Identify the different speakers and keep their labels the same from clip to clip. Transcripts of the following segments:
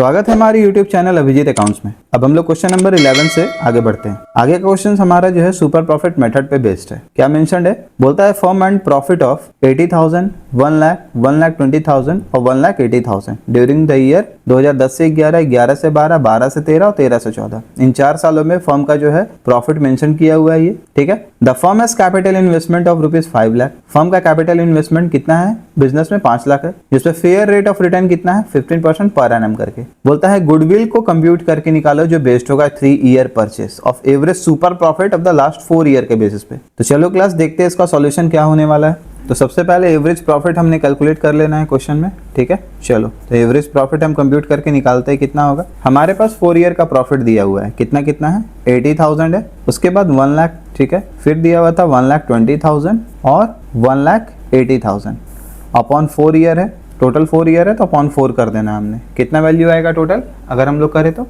Speaker 1: स्वागत है हमारे YouTube चैनल अभिजीत अकाउंट्स में। अब हम लोग क्वेश्चन नंबर 11 से आगे बढ़ते हैं। आगे का क्वेश्चन हमारा जो है सुपर प्रॉफिट मेथड पे बेस्ड है। क्या मेंशन्ड है, बोलता है firm and profit of 80,000, 1 lakh, 1,20,000 और 1,80,000 ड्यूरिंग द ईयर 2010 से 11, 11 से 12, 12 से 13 और 13 से 14। इन 4 सालों में फर्म का जो है प्रॉफिट मेंशन किया हुआ है ये, ठीक है। The firm has capital investment of ₹5 lakh. Firm का कैपिटल इन्वेस्टमेंट कितना है बिजनेस में, 5 लाख है, जिसपे फेयर रेट ऑफ रिटर्न कितना है 15% पर एनम करके। बोलता है गुडविल को कंप्यूट करके निकालो जो बेस्ड होगा 3 year purchase of average super profit of the last 4 year के बेसिस पे। तो चलो क्लास देखते हैं इसका सॉल्यूशन क्या होने वाला है। तो सबसे पहले एवरेज प्रॉफिट हमने कैलकुलेट कर लेना है क्वेश्चन में, ठीक है। चलो तो एवरेज प्रॉफिट हम कंप्यूट करके निकालते हैं कितना होगा। हमारे पास 4 ईयर का प्रॉफिट दिया हुआ है, कितना कितना है 80,000 है, उसके बाद 1 लाख, ठीक है, फिर दिया हुआ था 1,20,000 और 1,80,000 अपॉन 4 ईयर है, टोटल 4 ईयर है तो अपॉन 4 कर देना हमने। कितना वैल्यू आएगा टोटल अगर हम लोग करें तो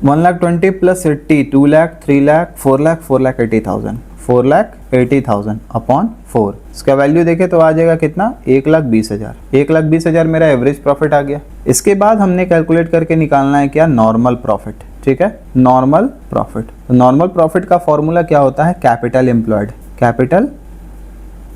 Speaker 1: 1,20,000 प्लस 80, 2 लाख, 3 लाख, 4 लाख, 4,80,000, 4,80,000 अपॉन 4। इसका वैल्यू देखे तो आ जाएगा कितना 1,20,000। 1,20,000 मेरा एवरेज प्रॉफिट आ गया। इसके बाद हमने कैलकुलेट करके निकालना है क्या, नॉर्मल प्रॉफिट, ठीक है। नॉर्मल प्रॉफिट, तो नॉर्मल प्रॉफिट का फॉर्मूला क्या होता है, capital employed, capital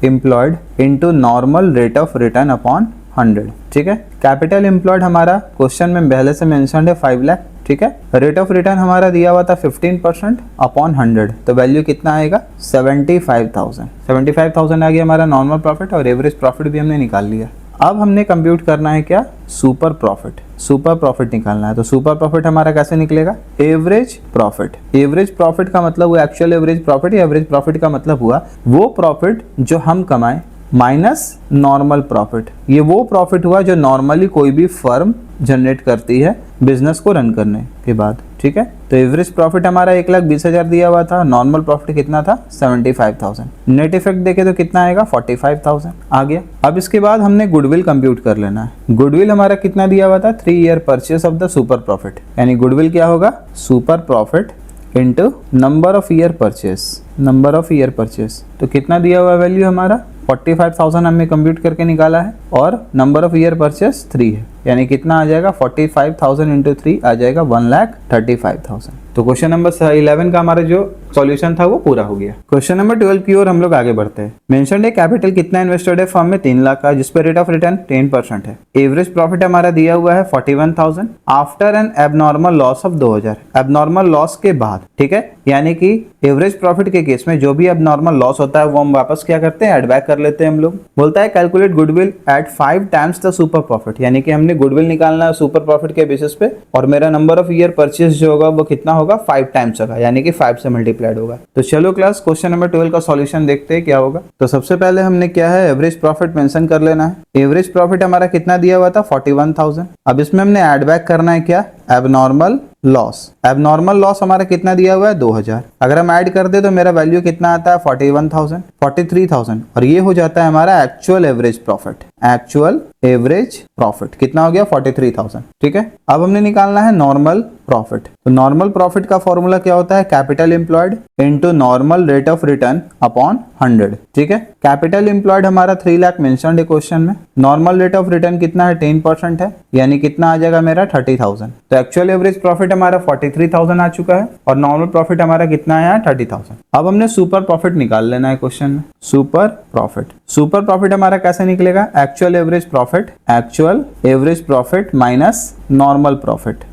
Speaker 1: employed into normal rate of return upon 100, ठीक है। कैपिटल एम्प्लॉयड हमारा क्वेश्चन में पहले से मेंशन्ड है 5 लाख, ठीक है। रेट ऑफ रिटर्न हमारा दिया हुआ था 15% अपॉन 100, तो वैल्यू कितना आएगा 75,000। 75,000 आ गया हमारा नॉर्मल प्रॉफिट और एवरेज प्रॉफिट भी हमने निकाल लिया। अब हमने कंप्यूट करना है क्या, सुपर प्रॉफिट। सुपर प्रॉफिट निकालना है, तो सुपर प्रॉफिट हमारा कैसे निकलेगा, एवरेज प्रॉफिट। एवरेज प्रॉफिट का मतलब हुआ एक्चुअल एवरेज प्रॉफिट, या एवरेज प्रॉफिट का मतलब हुआ वो प्रॉफिट जो हम कमाए माइनस नॉर्मल प्रॉफिट। ये वो प्रॉफिट हुआ जो नॉर्मली कोई भी फर्म जनरेट करती है बिजनेस को रन करने के बाद, ठीक है। तो एवरेज प्रॉफिट हमारा 1,20,000 दिया हुआ था, नॉर्मल प्रॉफिट कितना था 75,000। नेट इफेक्ट देखे तो कितना आएगा 45,000 आ गया। अब इसके बाद हमने गुडविल कंप्यूट कर लेना है। गुडविल हमारा कितना दिया हुआ था 3 year purchase of the super profit, यानी गुडविल क्या होगा super profit into number of year purchase, number of year purchase. तो कितना दिया हुआ वैल्यू हमारा 45,000 हमने कंप्यूट करके निकाला है और नंबर ऑफ ईयर परचेस 3 है, यानी कितना आ जाएगा 45,000 इंटू 3 आ जाएगा 1,35,000। तो क्वेश्चन नंबर 11 का हमारा जो सॉल्यूशन था वो पूरा हो गया। क्वेश्चन नंबर 12 की ओर हम लोग आगे बढ़ते हैं। मेंशन्ड है कैपिटल कितना इन्वेस्टेड है फर्म में 3 लाख का, जिसपे रेट ऑफ रिटर्न 10% है। एवरेज प्रॉफिट हमारा दिया हुआ है 41,000 after N abnormal loss of 2,000, abnormal loss के बाद, ठीक है। यानी कि एवरेज प्रॉफिट के केस में जो भी एबनॉर्मल लॉस होता है वो हम वापस क्या करते हैं, एड बैक कर लेते हैं हम लोग। बोलता है calculate goodwill at 5 times the super profit, यानी कि हमने गुडविल निकालना है सुपर प्रॉफिट के बेसिस पे और मेरा नंबर ऑफ ईयर परचेस जो होगा वो कितना होगा 5 टाइम्स होगा, यानी कि 5 से मल्टीप्लाइड होगा। तो चलो क्लास क्वेश्चन नंबर 12 का सॉल्यूशन देखते हैं क्या होगा। तो सबसे पहले हमने क्या है एवरेज प्रॉफिट मेंशन कर लेना है। एवरेज प्रॉफिट हमारा कितना दिया हुआ था 41,000। अब इसमें हमने ऐड बैक करना है क्या, एबनॉर्मल लॉस। एबनॉर्मल लॉस हमारा कितना दिया हुआ है 2,000। अगर हम ऐड कर दे तो मेरा वैल्यू कितना आता है 41,000, 43,000 और ये हो जाता है हमारा actual average profit. Actual average profit कितना हो गया 43,000, ठीक है। अब हमने निकालना है नॉर्मल प्रॉफिट। तो नॉर्मल प्रॉफिट का फॉर्मूला क्या होता है, capital employed into normal rate of return upon 100, ठीक है। कैपिटल एम्प्लॉयड हमारा 3 लाख मेंशन्ड है क्वेश्चन में। नॉर्मल रेट ऑफ रिटर्न कितना है 10% है, यानी कितना आ जाएगा मेरा 30,000। तो एक्चुअल एवरेज प्रॉफिट हमारा 43,000 आ चुका है और नॉर्मल प्रॉफिट हमारा कितना आया 30,000। अब हमने सुपर प्रॉफिट निकाल लेना है क्वेश्चन में। सुपर प्रॉफिट, सुपर प्रॉफिट हमारा कैसे निकलेगा, actual average profit, actual average profit minus normal profit.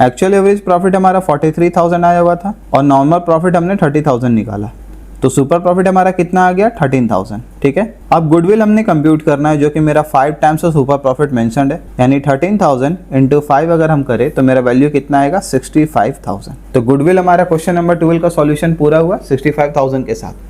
Speaker 1: Actual average profit हमारा 43,000 आया हुआ था और नॉर्मल प्रॉफिट हमने 30,000 निकाला, तो सुपर प्रॉफिट हमारा कितना आ गया 13,000, ठीक है। अब गुडविल हमने कंप्यूट करना है जो कि मेरा 5 times of super profit mentioned है, यानी 13,000 इंटू 5 अगर हम करें तो मेरा वैल्यू कितना आएगा 65,000। तो गुडविल हमारा क्वेश्चन नंबर 12 का सॉल्यूशन पूरा हुआ 65,000 के साथ।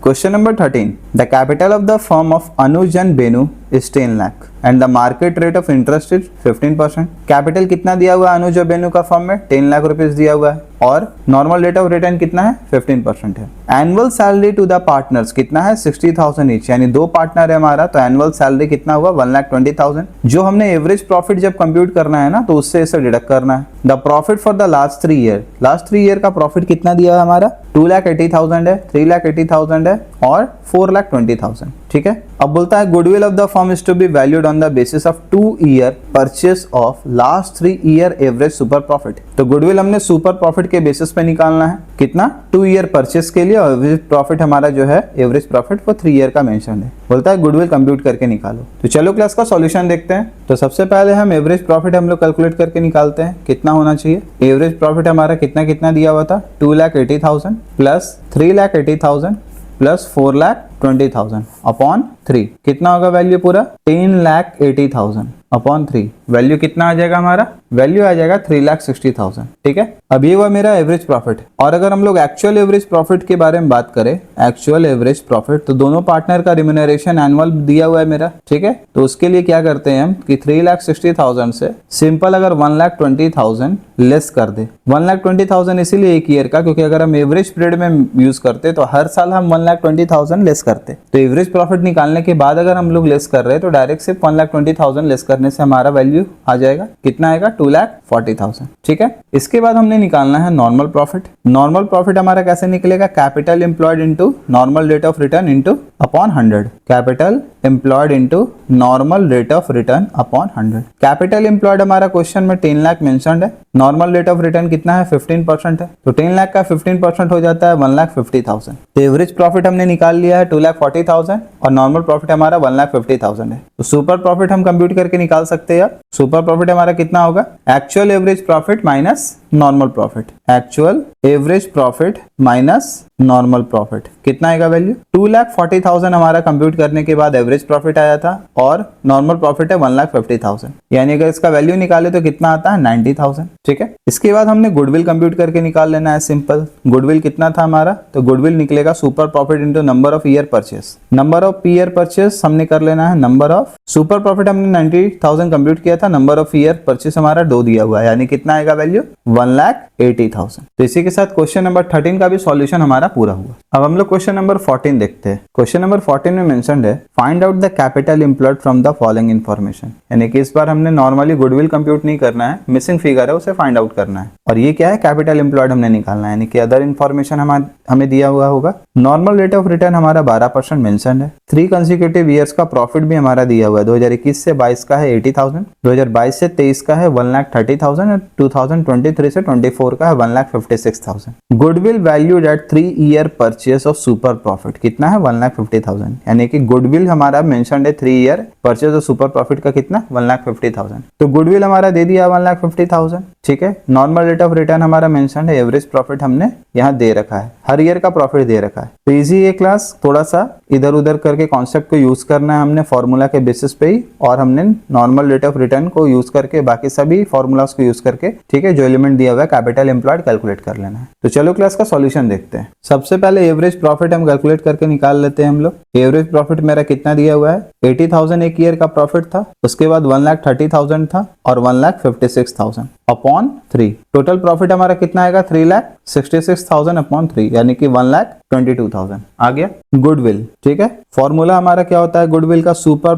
Speaker 1: Question number 13, the capital of the firm of Anuj and Benu is 10 lakh and the market rate of interest is 15%। Capital कितना दिया हुआ है अनुज और बेनू का फर्म में 10 लाख रुपीस दिया हुआ है और नॉर्मल रेट ऑफ रिटर्न कितना है 15% है। Annual salary to the partners कितना है 60,000 ईच, यानी 2 पार्टनर है हमारा, तो एनुअल सैलरी कितना हुआ 1,20,000। जो हमने एवरेज प्रॉफिट जब कंप्यूट करना है ना तो उससे इसे डिडक्ट करना है। The profit for the last 3 year, last 3 year का प्रॉफिट कितना दिया है हमारा 2,80,000 है, 3,80,000 है और 4,20,000, ठीक है। अब बोलता है goodwill of the firm is to be valued on the basis of 2 year purchase of last 3 year average super profit. तो गुडविल हमने सुपर प्रॉफिट के बेसिस पे निकालना है, कितना 2 ईयर परचेस के लिए, और एवरेज प्रॉफिट हमारा जो है एवरेज प्रॉफिट वो 3 ईयर का मेंशन है। बोलता है गुडविल कंप्यूट करके निकालो। तो चलो क्लास का सॉल्यूशन देखते हैं। तो सबसे पहले हम एवरेज प्रॉफिट हम लोग कैलकुलेट करके निकालते हैं, कितना होना चाहिए। एवरेज प्रॉफिट हमारा कितना कितना दिया हुआ था, 2,80,000 प्लस 3,80,000 प्लस 4,20,000 अपॉन 3, कितना होगा वैल्यू पूरा 10,80,000 अपॉन 3। वैल्यू कितना आ जाएगा हमारा, वैल्यू आ जाएगा 3,60,000। ठीक है, अब ये हुआ मेरा एवरेज प्रॉफिट। और अगर हम लोग एक्चुअल एवरेज प्रॉफिट के बारे में बात करें, एक्चुअल एवरेज प्रॉफिट, तो दोनों पार्टनर का रिम्यूनरेशन एनुअल दिया हुआ है मेरा। ठीक है, तो उसके लिए क्या करते हैं हम कि 3,60,000 से सिंपल अगर 1,20,000 लेस कर दे। 1,20,000 इसीलिए एक ईयर का, क्योंकि अगर हम एवरेज पीरियड में यूज करते तो हर साल हम 1,20,000 लेस करते। तो एवरेज प्रॉफिट निकालने के बाद अगर हम लोग लेस कर रहे हैं तो डायरेक्ट सिर्फ 1,20,000 लेस करने से हमारा वैल्यू आ जाएगा, कितना आएगा 2,40,000। ठीक है, इसके बाद हमने निकालना है नॉर्मल प्रॉफिट। नॉर्मल प्रॉफिट हमारा कैसे निकलेगा, capital employed into normal rate of return into upon 100। Capital employed into normal rate of return upon 100। Capital employed हमारा क्वेश्चन में 10 लाख मेंशन्ड है, नॉर्मल रेट ऑफ रिटर्न कितना है 15% है, तो 10 लाख का 15% हो जाता है 1,50,000। तो एवरेज प्रॉफिट हमने निकाल लिया है 2,40,000 और नॉर्मल प्रॉफिट हमारा 1,50,000 है। तो सुपर प्रॉफिट हम कंप्यूट करके निकाल सकते हैं। सुपर प्रॉफिट हमारा कितना होगा, actual average profit minus normal profit. Actual average profit minus normal profit कितना आएगा वैल्यू, 2,40,000 हमारा कंप्यूट करने के बाद एवरेज प्रॉफिट आया था और नॉर्मल प्रॉफिट है 1,50,000, यानी अगर इसका वैल्यू निकाले तो कितना आता है 90,000। ठीक है, इसके बाद हमने गुडविल कंप्यूट करके निकाल लेना है। सिंपल गुडविल कितना था हमारा, तो गुडविल निकलेगा super profit into number of year purchase. Number of year purchase हमने कर लेना है, नंबर ऑफ सुपर प्रॉफिट हमने 90,000 कंप्यूट किया था, नंबर ऑफ ईयर परचेस हमारा 2 दिया हुआ है, यानी कितना आएगा वैल्यू 1,80,000। तो इसी के साथ क्वेश्चन नंबर 13 का भी सॉल्यूशन हमारा पूरा हुआ। अब हम लोग क्वेश्चन नंबर 14 देखते हैं। क्वेश्चन नंबर 14 में मेंशन्ड है find out the capital employed from the following information, यानी कि इस बार हमने नॉर्मली गुडविल कंप्यूट नहीं करना है, मिसिंग फिगर है उसे फाइंड आउट करना है। और ये क्या है, कैपिटल एम्प्लॉयड हमने निकालना है, यानी कि अदर इन्फॉर्मेशन हमें दिया हुआ होगा। नॉर्मल रेट ऑफ रिटर्न हमारा 12% मेंशन्ड है। 3 कंसेक्यूटिव ईयर्स का प्रॉफिट भी हमारा दिया हुआ है, 2021 से 22 का है 80,000, 2022 से 23 का है 1,30,000 और 2023 से 24 का है 1,56,000। Goodwill valued at 3 year purchase of super profit कितना है 1,50,000, यानी कि गुडविल हमारा मेंशन्ड है 3 year purchase of super profit का कितना 1,50,000। तो गुडविल हमारा दे दिया 1,50,000। ठीक है, नॉर्मल रेट ऑफ रिटर्न हमारा मेंशन्ड है, एवरेज प्रॉफिट हमने यहाँ दे रखा है, हर ईयर का प्रॉफिट दे रखा है। तो इजी ये क्लास, थोड़ा सा इधर उधर करके कॉन्सेप्ट को यूज करना है हमने फॉर्मूला के बेसिस पे ही, और हमने नॉर्मल रेट ऑफ रिटर्न को यूज करके बाकी सभी फॉर्मूलाज को यूज करके, ठीक है, जो एलिमेंट दिया हुआ है कैपिटल एम्प्लॉयड कैलकुलेट कर लेना है। तो चलो क्लास का सॉल्यूशन देखते हैं। सबसे पहले एवरेज प्रॉफिट हम कैलकुलेट करके निकाल लेते हैं हम लोग। एवरेज प्रॉफिट मेरा कितना दिया हुआ है, 80,000 एक ईयर का प्रॉफिट था, उसके बाद 1,30,000 था और 1,56,000 अपॉन 3। टोटल प्रॉफिट हमारा कितना आएगा 3,66,000 अपॉन 3, यानी कि 1,22,000 आ गया। गुडविल, ठीक है, फॉर्मूला हमारा क्या होता है गुडविल का, super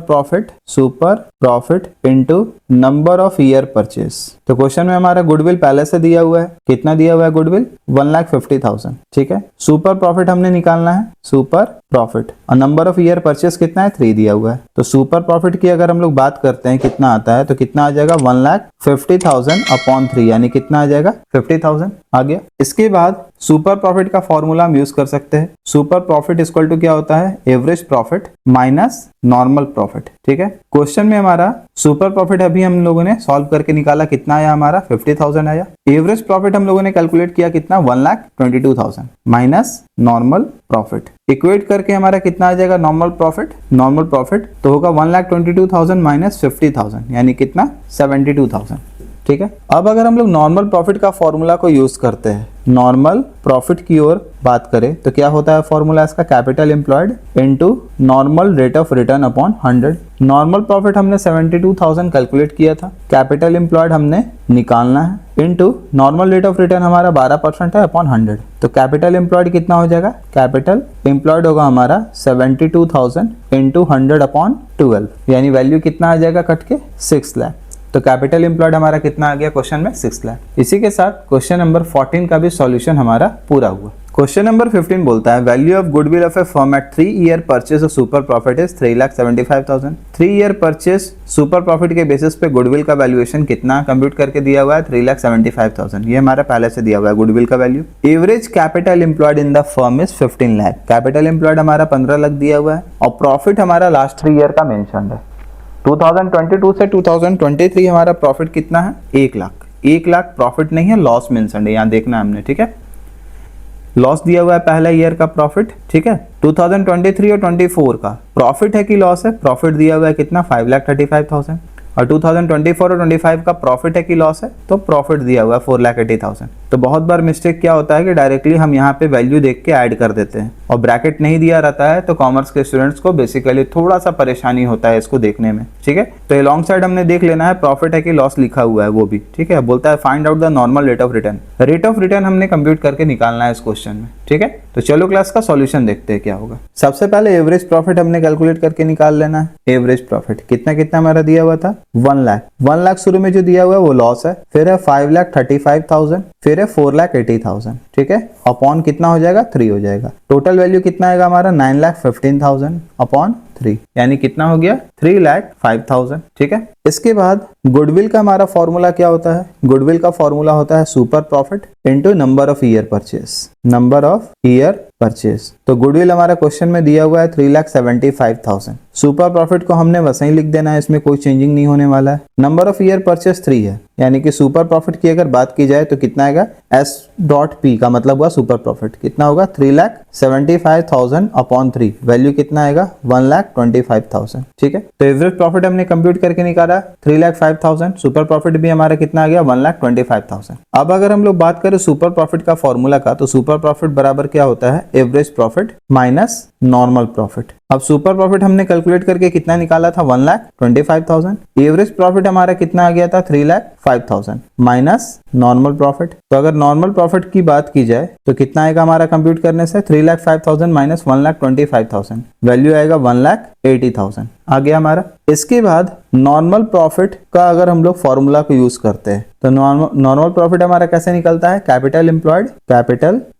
Speaker 1: profit into number of year purchase. तो क्वेश्चन में हमारा गुडविल पहले से दिया हुआ है, कितना दिया हुआ है गुडविल 1,50,000। ठीक है, सुपर प्रॉफिट हमने निकालना है, सुपर प्रॉफिट, और नंबर ऑफ ईयर परचेस कितना है 3 दिया हुआ है। तो सुपर प्रॉफिट की अगर हम लोग बात करते हैं कितना आता है, तो कितना आ जाएगा 1,50,000 अपॉन 3, यानी कितना आ जाएगा 50,000 आ गया। इसके बाद सुपर प्रॉफिट का फॉर्मूला हम यूज कर सकते हैं। सुपर प्रॉफिट इक्वल टू क्या होता है, average profit minus normal profit. ठीक है, क्वेश्चन में हमारा सुपर प्रॉफिट अभी हम लोगों ने सॉल्व करके निकाला, कितना आया हमारा 50,000 आया। एवरेज प्रॉफिट हम लोगों ने कैलकुलेट किया कितना 1,22,000 माइनस नॉर्मल प्रॉफिट, इक्वेट करके हमारा कितना आ जाएगा नॉर्मल प्रॉफिट तो होगा 1,22,000 माइनस 50,000, यानी कितना 72,000। ठीक है, अब अगर हम लोग नॉर्मल प्रॉफिट का फॉर्मूला को यूज करते हैं, नॉर्मल प्रॉफिट की ओर बात करें तो क्या होता है फॉर्मूला इसका, capital employed into normal rate of return upon 100। Normal profit हमने 72,000 कैलकुलेट किया था, कैपिटल एम्प्लॉयड हमने निकालना है into normal rate of return हमारा 12% है अपॉन 100। तो कैपिटल एम्प्लॉयड कितना हो जाएगा, कैपिटल एम्प्लॉयड होगा हमारा 72,000 इंटू 100 अपॉन 12, यानी वैल्यू कितना आ जाएगा कट के 6 लाख। तो कैपिटल एम्प्लॉयड हमारा कितना आ गया क्वेश्चन में 6 लाख। इसी के साथ क्वेश्चन नंबर 14 का भी सॉल्यूशन हमारा पूरा हुआ। क्वेश्चन नंबर 15 बोलता है value of goodwill of a firm at 3 year purchase of super profit is 3,75,000। 3 year purchase super profit के बेसिस पे गुडविल का वैल्यूएशन कितना कंप्यूट करके दिया हुआ है 3,75,000। ये हमारा पहले से दिया हुआ है गुडविल का value. Average capital employed in the firm is 15 lakh. Capital employed हमारा 15 लाख दिया हुआ है और प्रॉफिट हमारा लास्ट 3 ईयर का मेंशन है। 2022 से 2023 हमारा प्रॉफिट कितना है 1 लाख। 1 लाख प्रॉफिट नहीं है, लॉस मेंशन है, यहाँ देखना हमने, ठीक है। लॉस दिया हुआ है पहला ईयर का प्रॉफिट, ठीक है। 2023 और 24 का प्रॉफिट है कि लॉस है, प्रॉफिट दिया हुआ है कितना 5,35,000 और 2024 और 25 का प्रॉफिट है कि लॉस है, तो प्रॉफिट दिया हुआ है 4,80,000। तो बहुत बार मिस्टेक क्या होता है कि डायरेक्टली हम यहाँ पे वैल्यू देख के ऐड कर देते हैं और ब्रैकेट नहीं दिया रहता है, तो कॉमर्स के स्टूडेंट्स को बेसिकली थोड़ा सा परेशानी होता है इसको देखने में, ठीक है। तो ये लॉन्ग साइड हमने देख लेना है प्रॉफिट है कि लॉस लिखा हुआ है वो भी, ठीक है। बोलता है find out the normal rate of return. Rate of return हमने कंप्यूट करके निकालना है इस क्वेश्चन में, ठीक है। तो चलो क्लास का सॉल्यूशन देखते हैं क्या होगा। सबसे पहले एवरेज प्रॉफिट हमने कैलकुलेट करके निकाल लेना है। एवरेज प्रॉफिट कितना कितना हमारा दिया हुआ था 1 लाख। 1 लाख शुरू में जो दिया हुआ है वो लॉस है, फिर है 5,35,000, फिर है 4,80,000, ठीक है। अपॉन कितना हो जाएगा 3 हो जाएगा। टोटल वैल्यू कितना आएगा हमारा 9,15,000 अपॉन 3, यानी कितना हो गया 3,05,000, ठीक है। इसके बाद गुडविल का हमारा फॉर्मूला क्या होता है? गुडविल का फॉर्मूला होता है super profit into number of year purchase. Number of year purchase. तो गुडविल हमारा क्वेश्चन में दिया हुआ है 3,75,000। सुपर प्रॉफिट को हमने वैसे ही लिख देना है, इसमें कोई चेंजिंग नहीं होने वाला है। नंबर ऑफ ईयर परचेज 3 है, यानी कि सुपर प्रॉफिट की अगर बात की जाए तो कितना आएगा S.P का मतलब हुआ सुपर प्रॉफिट, कितना होगा 3,75,000 अपॉन 3, वैल्यू कितना आएगा 1,25,000, ठीक है। तो एवरेज प्रॉफिट हमने कंप्यूट करके निकाला 3,05,000। सुपर प्रॉफिट भी हमारा कितना आ गया 1,25,000। अब अगर हम लोग बात करें सुपर प्रॉफिट का फॉर्मूला का, तो सुपर प्रॉफिट बराबर क्या होता है average profit minus normal profit. अब सुपर प्रॉफिट हमने कैलकुलेट करके कितना निकाला था 1,25,000। एवरेज प्रॉफिट हमारा कितना आ गया था 3,05,000 माइनस नॉर्मल प्रॉफिट। तो अगर नॉर्मल प्रॉफिट की बात की जाए तो कितना आएगा हमारा कंप्यूट करने से 3,05,000 माइनस 1,25,000, वैल्यू आएगा 1,80,000 आ गया हमारा। इसके बाद नॉर्मल प्रॉफिट का अगर हम लोग फॉर्मूला को यूज करते हैं तो नॉर्मल प्रॉफिट हमारा कैसे निकलता है capital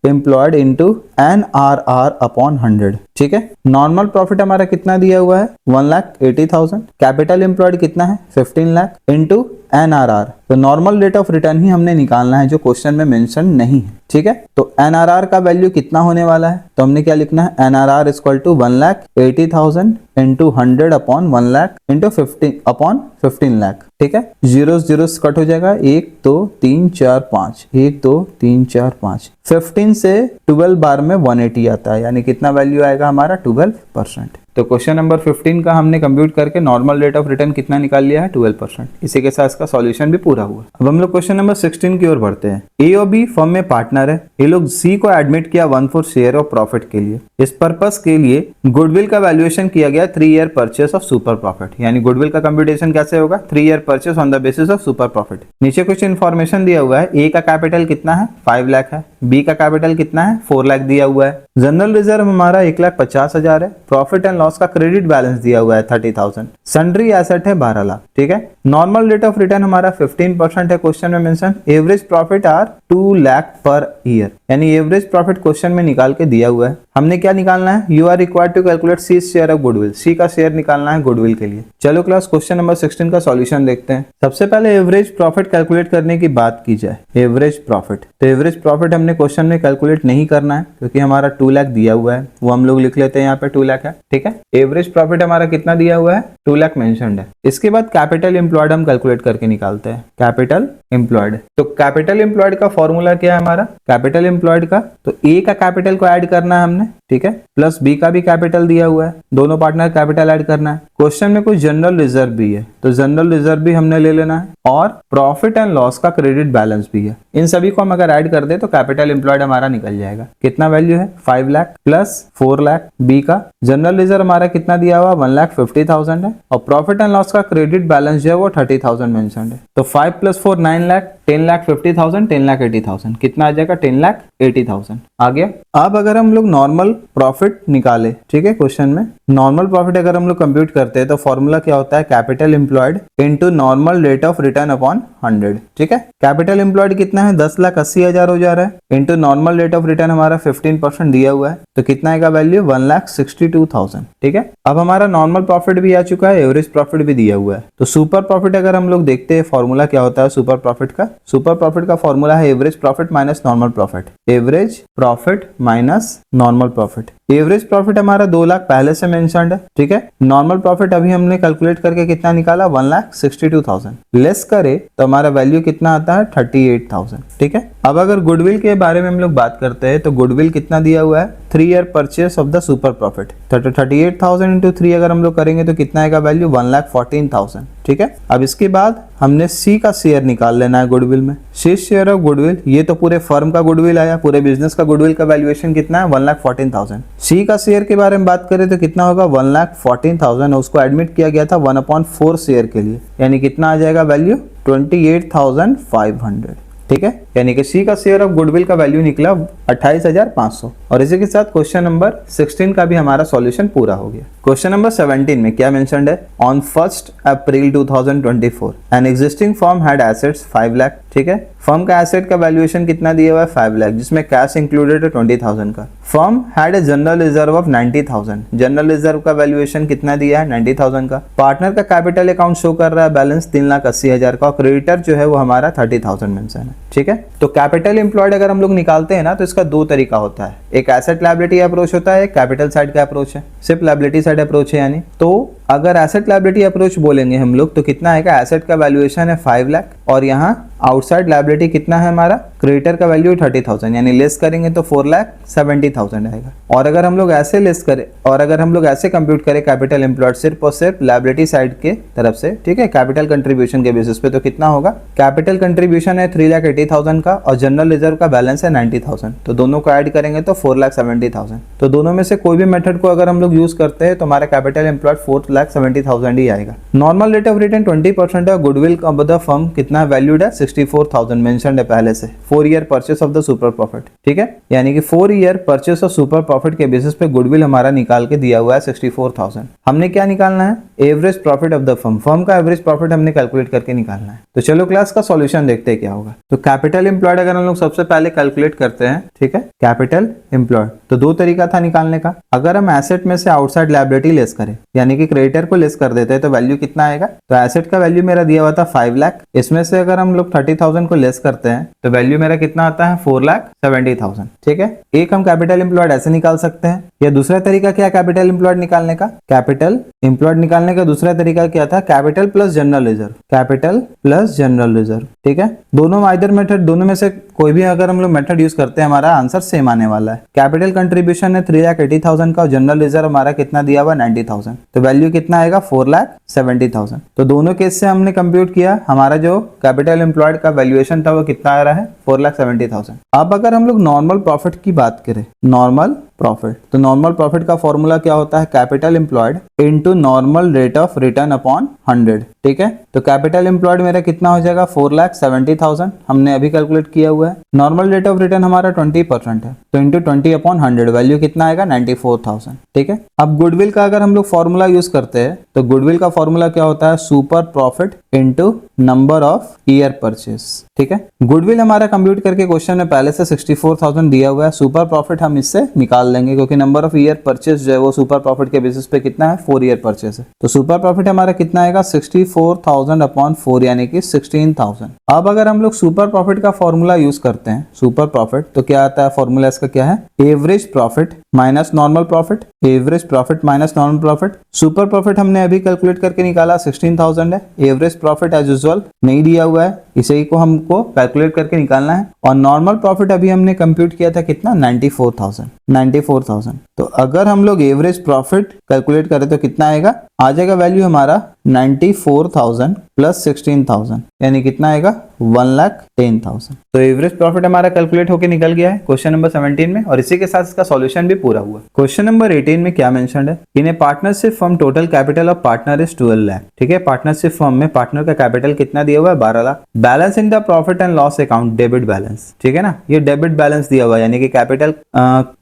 Speaker 1: employed into NRR upon 100, ठीक है। नॉर्मल प्रॉफिट हमारा कितना दिया हुआ है 1,80,000। कैपिटल एम्प्लॉयड कितना है 15 लाख इनटू NRR। तो नॉर्मल रेट ऑफ रिटर्न ही हमने निकालना है जो क्वेश्चन में मेंशन नहीं है, ठीक है। तो NRR का वैल्यू कितना होने वाला है, तो हमने क्या लिखना है NRR equal to 1,80,000 into 100 upon 1 lakh into 15 upon 15 lakh, ठीक है। जीरो जीरो कट हो जाएगा 1 2 3 4 5, 1 2 3 4 5। 15 से 12 बार में 180 आता है, यानी कितना वैल्यू आएगा हमारा 12%। तो क्वेश्चन नंबर 15 का हमने कंप्यूट करके नॉर्मल रेट ऑफ रिटर्न कितना निकाल लिया है 12%। इसी के साथ इसका सॉल्यूशन भी पूरा हुआ। अब हम लोग क्वेश्चन नंबर 16 की ओर बढ़ते हैं। ए और बी फर्म में पार्टनर है, ये लोग सी को एडमिट किया 1/4 शेयर ऑफ प्रॉफिट के लिए। इस पर्पस के लिए गुडविल का वैल्यूएशन किया गया 3 year purchase of super profit, यानी गुडविल का कंप्यूटेशन कैसे होगा 3 year purchase on the basis of super profit. नीचे कुछ इन्फॉर्मेशन दिया हुआ है। ए का कैपिटल कितना है 5 लाख है, बी का कैपिटल कितना है 4 लाख दिया हुआ है। जनरल रिजर्व हमारा 1,50,000 है। प्रॉफिट एंड लॉस का क्रेडिट बैलेंस दिया हुआ है 30,000। सन्ड्री एसेट है 12 लाख, ठीक है। नॉर्मल रेट ऑफ रिटर्न हमारा 15% है क्वेश्चन में mention. Average profit are 2 lakh per year, यानी एवरेज प्रॉफिट क्वेश्चन में निकाल के दिया हुआ है। हमने क्या निकालना है you are required to calculate C share of goodwill. C का शेयर निकालना है गुडविल के लिए। चलो क्लास क्वेश्चन नंबर 16 का सॉल्यूशन देखते हैं। सबसे पहले एवरेज प्रॉफिट कैलकुलेट करने की बात की जाए, एवरेज प्रॉफिट, तो एवरेज प्रॉफिट हमने क्वेश्चन में कैलकुलेट नहीं करना है क्योंकि हमारा 2 लाख दिया हुआ है, वो हम लोग लिख लेते हैं यहाँ पे 2 लाख है, ठीक है। एवरेज प्रॉफिट हमारा कितना दिया हुआ है 2 लाख मेंशन्ड है। इसके बाद कैपिटल एम्प्लॉयड हम कैलकुलेट करके निकालते हैं। कैपिटल एम्प्लॉयड, तो कैपिटल एम्प्लॉयड का फॉर्मूला क्या है हमारा कैपिटल एम्प्लॉयड का, तो ए का कैपिटल को ऐड करना है हमने, ठीक है, प्लस बी का भी कैपिटल दिया हुआ है, दोनों पार्टनर कैपिटल ऐड करना है। क्वेश्चन में कुछ जनरल रिजर्व भी है तो जनरल रिजर्व भी हमने ले लेना है, और प्रॉफिट एंड लॉस का क्रेडिट बैलेंस भी है। इन सभी को हम अगर ऐड कर दे तो कैपिटल एम्प्लॉयड हमारा निकल जाएगा। कितना वैल्यू है 5 लाख प्लस 4 लाख। बी का जनरल रिजर्व हमारा कितना दिया हुआ 1,50,000 है, और प्रॉफिट एंड लॉस का क्रेडिट बैलेंस जो है वो 30,000 मेंशन्ड है। तो 5 + 4 9 लाख, 10,50,000, 10,80,000, कितना आ जाएगा 10,80,000 आ गया। अब अगर हम लोग नॉर्मल प्रॉफिट निकाले, ठीक है, क्वेश्चन में नॉर्मल प्रॉफिट अगर हम लोग कंप्यूट करते हैं तो फॉर्मूला क्या होता है, capital employed into normal rate of return upon 100, ठीक है। कैपिटल एम्प्लॉयड कितना है, 10,80,000 हो जा रहा है, into normal rate of return हमारा 15% दिया हुआ है, तो कितना आएगा वैल्यू 1,62,000, ठीक है। अब हमारा नॉर्मल प्रॉफिट भी आ चुका है, एवरेज प्रॉफिट भी दिया हुआ है, तो सुपर प्रॉफिट अगर हम लोग देखते हैं फॉर्मूला क्या होता है सुपर प्रॉफिट का, सुपर प्रॉफिट का फॉर्मूला है average profit minus normal profit, average profit minus normal profit. Average profit हमारा 2 लाख पहले से मेंशन्ड है, ठीक है। नॉर्मल प्रॉफिट अभी हमने कैलकुलेट करके कितना निकाला 1,62,000, लेस करे तो हमारा वैल्यू कितना आता है 38,000, ठीक है। अब अगर गुडविल के बारे में हम लोग बात करते हैं तो गुडविल कितना दिया हुआ है, 3 year purchase of the super profit, 38,000 into 3 अगर हम लोग करेंगे तो कितना आएगा वैल्यू 1,14,000, ठीक है। अब इसके बाद हमने सी का शेयर निकाल लेना है गुडविल में, सी शेयर ऑफ गुडविल, ये तो पूरे फर्म का गुडविल आया, पूरे बिजनेस का गुडविल का वैल्यूएशन कितना है 1,14,000। सी का शेयर के बारे में बात करें तो कितना होगा 1,14,000, उसको एडमिट किया गया था 1/4 शेयर के लिए, यानी कितना आ जाएगा वैल्यू 28,500, ठीक है। यानी कि सी का शेयर ऑफ गुडविल का वैल्यू निकला 28,500। और इसी के साथ क्वेश्चन नंबर 16 का भी हमारा सॉल्यूशन पूरा हो गया। क्वेश्चन नंबर 17 में क्या मेंशन्ड है, on 1 April 2024 an existing firm had assets 5 lakh, ठीक है। फर्म का एसेट का वैल्यूएशन कितना दिया हुआ है 5 लाख, जिसमें कैश इंक्लूडेड है 20,000 का। Firm had a general reserve of 90,000, general reserve का वैल्यूएशन कितना दिया है 90,000 का। पार्टनर का कैपिटल अकाउंट शो कर रहा है बैलेंस 3,80,000 का, और क्रेडिटर जो है वो हमारा 30,000 मेंशन है, ठीक है। तो कैपिटल एम्प्लॉयड अगर हम लोग निकालते हैं ना तो इसका 2 तरीका होता है, एक एसेट लायबिलिटी अप्रोच होता है, एक कैपिटल साइड का अप्रोच है, सिर्फ लायबिलिटी साइड अप्रोच है। यानी तो अगर एसेट लायबिलिटी अप्रोच बोलेंगे हम लोग तो कितना आएगा, एसेट का वैल्यूएशन है 5 लाख और यहाँ आउटसाइड लायबिलिटी कितना है हमारा, क्रेडिटर का वैल्यू 30,000, यानी लेस करेंगे तो 4,70,000 आएगा। और अगर हम लोग ऐसे लेस करें और अगर हम लोग ऐसे कंप्यूट करें कैपिटल एम्प्लॉयड सिर्फ और सिर्फ लायबिलिटी साइड के तरफ से, ठीक है, कैपिटल कंट्रीब्यूशन के बेसिस पे, तो कितना होगा, कैपिटल कंट्रीब्यूशन है 3,80,000 का और जनरल रिजर्व का बैलेंस है 90,000, तो दोनों को ऐड करेंगे तो 4,70,000। तो दोनों में से कोई भी मेथड को अगर हम लोग यूज करते हैं तो हमारा कैपिटल एम्प्लॉयड 4,70,000 ही आएगा। नॉर्मल रेट ऑफ रिटर्न 20% है, गुडविल ऑफ द फर्म कितना वैल्यूड है 64,000 मेंशन्ड है पहले से, 4 year purchase of the super profit, ठीक है। यानी कि 4 year purchase of super profit के बेसिस पे गुडविल हमारा निकाल के दिया हुआ है 64,000। हमने क्या निकालना है, average profit of the firm, firm का एवरेज प्रॉफिट हमने कैलकुलेट करके निकालना है। तो चलो क्लास का सॉल्यूशन देखते हैं क्या होगा। तो कैपिटल एम्प्लॉयड अगर हम लोग सबसे पहले कैलकुलेट करते हैं, ठीक है, कैपिटल एम्प्लॉयड, तो 2 तरीका था निकालने का। अगर हम एसेट में से आउटसाइड लायबिलिटी लेस करें, यानी कि क्रेडिटर को लेस कर देते हैं, तो वैल्यू कितना आएगा, तो एसेट का वैल्यू मेरा दिया हुआ था 5 लाख, इसमें से अगर हम लोग 30,000 को लेस करते हैं तो वैल्यू मेरा कितना आता है 4,70,000, ठीक है। एक हम कैपिटल एम्प्लॉयड ऐसे निकाल सकते हैं, या दूसरा तरीका क्या कैपिटल एम्प्लॉयड निकालने का, कैपिटल एम्प्लॉयड निकालने का दूसरा तरीका क्या था, capital plus general reserve, capital plus general reserve, ठीक है। दोनों आइदर मेथड, दोनों में से कोई भी अगर हम लोग मेथड यूज करते हैं हमारा आंसर सेम आने वाला है। कैपिटल कंट्रीब्यूशन है 3,80,000 का और जनरल रिजर्व हमारा कितना दिया हुआ 90,000, तो वैल्यू कितना आएगा 4,70,000। तो दोनों केस से हमने कंप्यूट किया, हमारा जो कैपिटल एम्प्लॉयड का वैल्यूएशन था वो कितना आ रहा है 4,70,000। अब अगर हम लोग नॉर्मल प्रॉफिट की बात करें, नॉर्मल प्रॉफिट, तो नॉर्मल प्रॉफिट का फॉर्मूला क्या होता है, capital employed into normal rate of return upon 100, ठीक है। तो कैपिटल एम्प्लॉयड मेरा कितना हो जाएगा 4,70,000, हमने अभी कैलकुलेट किया हुआ है। नॉर्मल रेट ऑफ रिटर्न हमारा 20% है, तो इंटू 20/100 वैल्यू कितना आएगा 94,000, ठीक है। अब गुडविल का अगर हम लोग फॉर्मूला यूज करते हैं तो गुडविल का फॉर्मूला क्या होता है, super profit into number of year purchase, ठीक है। गुडविल हमारा कंप्यूट करके क्वेश्चन में पहले से 64,000 दिया हुआ है, सुपर प्रॉफिट हम इससे निकाल लेंगे क्योंकि नंबर ऑफ ईयर परचेस जो है वो सुपर प्रॉफिट के बेसिस पे कितना है 4 ईयर परचेस है। तो सुपर प्रॉफिट हमारा कितना आएगा 64,000/4 यानी कि 16,000। अब अगर हम लोग सुपर प्रॉफिट का फॉर्मूला यूज करते हैं, सुपर प्रॉफिट, तो क्या आता है फॉर्मूला इसका क्या है, average profit minus normal profit, average profit minus normal profit. Super profit हमने अभी कैलकुलेट करके निकाला 16,000 है, एवरेज प्रॉफिट एज यूजुअल नहीं दिया हुआ है, इसे को हमको कैलकुलेट करके निकालना है। और नॉर्मल प्रॉफिट अभी हमने कंप्यूट किया था कितना 94,000। तो अगर हम लोग एवरेज प्रॉफिट कैलकुलेट करें तो कितना आएगा, आ जाएगा वैल्यू हमारा 94,000 प्लस 16,000 यानी कितना आएगा 1,10,000। तो एवरेज प्रॉफिट हमारा कैलकुलेट होके निकल गया है क्वेश्चन नंबर 17 में, और इसी के साथ इसका सॉल्यूशन भी पूरा हुआ। क्वेश्चन नंबर 18 में क्या मेंशन्ड है, in a partnership firm total capital of partner is 12 lakh. ठीक है, पार्टनरशिप फर्म में पार्टनर का कैपिटल कितना दिया हुआ है, 12 lakh. Balance in the profit and loss account debit balance. ठीक है ना, ये डेबिट बैलेंस दिया हुआ है, यानी कि कैपिटल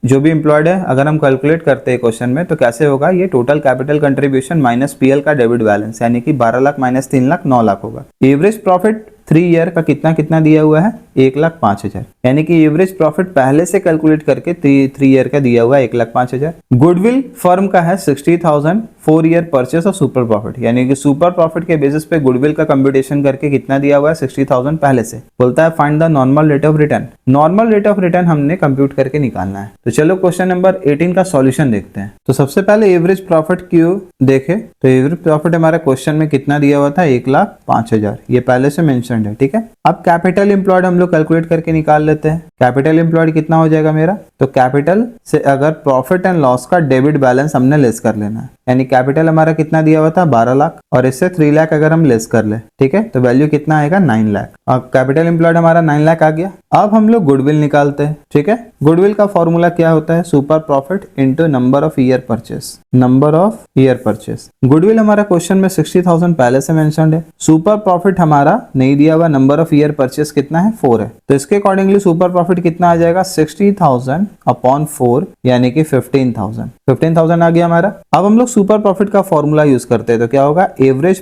Speaker 1: जो भी एम्प्लॉयड है, अगर हम कैलकुलेट करते हैं क्वेश्चन में तो कैसे होगा, ये total capital contribution minus PL का डेबिट बैलेंस, यानी कि 12 लाख माइनस 3 लाख 9 लाख होगा। एवरेज प्रॉफिट 3 ईयर का कितना कितना दिया हुआ है, 1,05,000, यानी कि एवरेज प्रॉफिट पहले से कैलकुलेट करके 3 ईयर का दिया हुआ है 1,05,000। गुडविल फर्म का है 60,000 4 ईयर परचेस और सुपर प्रॉफिट, यानी कि सुपर प्रॉफिट के बेसिस पे गुडविल का कंप्यूटेशन करके कितना दिया हुआ है, 60,000 पहले से। बोलता है find the normal rate of return. Normal rate of return हमने कंप्यूट करके निकालना है। तो चलो क्वेश्चन नंबर 18 का सॉल्यूशन देखते हैं। तो सबसे पहले एवरेज प्रॉफिट क्यों देखे, तो एवरेज प्रॉफिट हमारा क्वेश्चन में कितना दिया हुआ था, 1,05,000, ये पहले से मेंशन है। ठीक है, अब कैपिटल एम्प्लॉयड हम लोग कैलकुलेट करके निकाल लेते हैं। कैपिटल एम्प्लॉयड कितना हो जाएगा मेरा, तो कैपिटल से अगर प्रॉफिट एंड लॉस का डेबिट बैलेंस हमने लेस कर लेना है, यानी कैपिटल हमारा कितना दिया हुआ था, 12 लाख, और इससे 3 लाख अगर हम लेस कर ले, ठीक है, तो वैल्यू कितना आएगा, 9 लाख। अब कैपिटल एम्प्लॉयड हमारा 9 लाख आ गया। अब हम लोग गुडविल निकालते हैं। ठीक है, गुडविल का फॉर्मूला क्या होता है, super profit into number of year purchase, number of year purchase. Goodwill हमारा क्वेश्चन में 60,000 पहले से मेंशन्ड है। सुपर प्रॉफिट हमारा नहीं दिया हुआ, नंबर ऑफ ईयर परचेस कितना है, 4 है, तो इसके अकॉर्डिंगली सुपर प्रॉफिट कितना आ जाएगा, 60,000 अपॉन 4, यानी कि 15,000 आ गया हमारा। अब हम लोग सुपर प्रॉफिट का फॉर्मूला यूज करते हैं, तो क्या होगा, average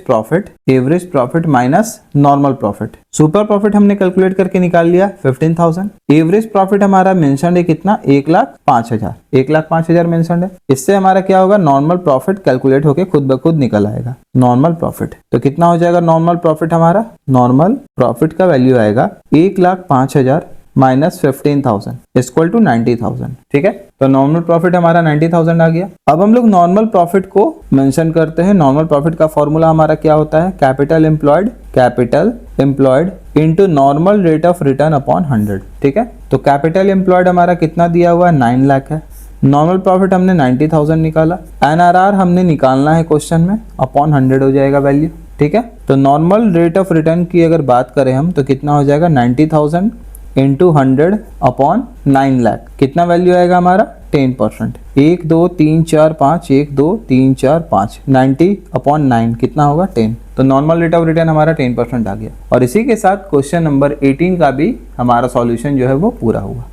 Speaker 1: profit minus normal profit. Super profit हमने कैलकुलेट करके निकाल लिया 15,000। एवरेज प्रॉफिट हमारा मेंशन्ड है कितना, 1,05,000, 1,05,000 मेंशन्ड है। इससे हमारा क्या होगा, नॉर्मल प्रॉफिट कैलकुलेट होके खुद ब खुद निकल आएगा नॉर्मल प्रॉफिट। तो कितना हो जाएगा नॉर्मल प्रॉफिट, हमारा नॉर्मल प्रॉफिट का वैल्यू आएगा 1,05,000 माइनस 15,000 इक्वल टू 90,000। ठीक है, तो नॉर्मल प्रॉफिट हमारा 90,000 आ गया। अब हम लोग नॉर्मल प्रॉफिट को मेंशन करते हैं। नॉर्मल प्रॉफिट का फॉर्मूला हमारा क्या होता है, capital employed into normal rate of return upon 100। ठीक है, तो कैपिटल एम्प्लॉयड हमारा कितना दिया हुआ है, 9 लाख है। नॉर्मल प्रॉफिट हमने 90,000 निकाला। NRR हमने निकालना है क्वेश्चन में, अपॉन 100 हो जाएगा वैल्यू। ठीक है, तो नॉर्मल रेट ऑफ रिटर्न की अगर बात करें हम, तो कितना हो जाएगा, 90,000 इंटू 100 अपॉन 9 लाख, कितना वैल्यू आएगा हमारा, 10%। 1 2 3 4 5, 1 2 3 4 5, 90 अपॉन 9 कितना होगा, 10। तो नॉर्मल रेट ऑफ रिटर्न हमारा 10% आ गया। और इसी के साथ क्वेश्चन नंबर 18 का भी हमारा सॉल्यूशन जो है वो पूरा हुआ।